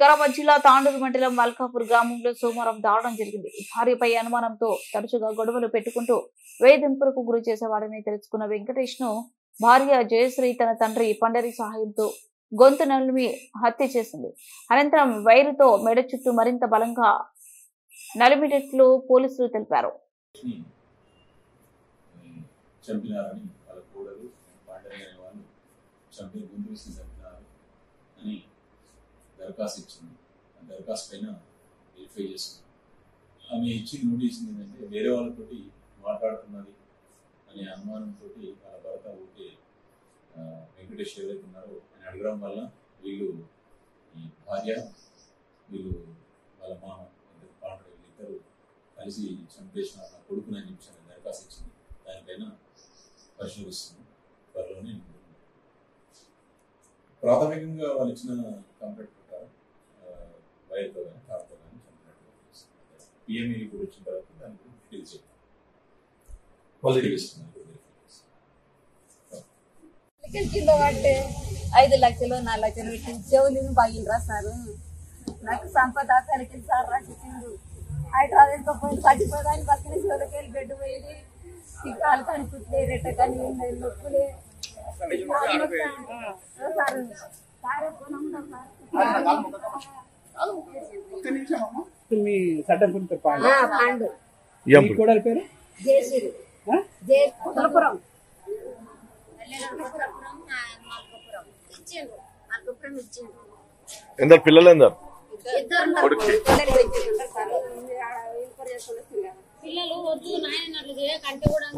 వికారాబాద్ జిల్లా తాండూరు మండలం మల్కాపూర్ గ్రామంలో సోమవారం దారుణం జరిగింది. భార్యపై అనుమానంతో తరచుగా గొడవలు పెట్టుకుంటూ వేధింపులకు గురి చేసేవాడని తెలుసుకున్న వెంకటేష్ ను భార్య జయశ్రీ తన తండ్రి పండరి సహాయంతో గొంతు నలిమి హత్య చేసింది. అనంతరం వైరుతో మెడ చుట్టూ మరింత బలంగా నలిమినట్లు పోలీసులు తెలిపారు. దరఖాస్తు ఇచ్చింది. దరఖాస్తు పైన వెరిఫై చేస్తుంది. ఆమె ఇచ్చిన నోటీస్ ఏంటంటే వేరే వాళ్ళతోటి మాట్లాడుతున్నది అనే అనుమానంతో వాళ్ళ భర్త ఊరికే వెంకటేష్ ఎవరైతే ఉన్నారో అని అడగడం వల్ల వీళ్ళు ఈ భార్య వీళ్ళు వాళ్ళ మామ పాండ్ర వీళ్ళిద్దరూ కలిసి చంపేసిన నా కొడుకునని చెప్పి దరఖాస్తు ఇచ్చింది. దానిపైన పరిశీలిస్తుంది. త్వరలోనే ప్రాథమికంగా వాళ్ళు ఇచ్చిన కంప్లైంట్ ప్రకారం వైర్తో కానీ కార్తో కానీ చంపినట్టు పిఎంఈ కూడా వచ్చిన తర్వాత దాని గురించి డీటెయిల్స్ చెప్తాం. కింద పట్టే 5 లక్షలు 4 లక్షలు పెట్టి చెవులు బాగిలు రాస్తారు. నాకు సంపద కలికి సార్ రాసిచ్చిండు. హైదరాబాద్ పోయి పట్టిపోదాన్ని పక్కన చెవులకి వెళ్ళి బెడ్ పోయింది. కాలు కనిపిట్లే రెట్ట కానీ నొప్పులే మీ సడ్డంపురం పాండు కూడా పేరు జయశ్రీ జయపురం ఎందరు పిల్లలు ఎందరు పిల్లలు వద్దు నాయన అట్లా చేయకంటే కూడా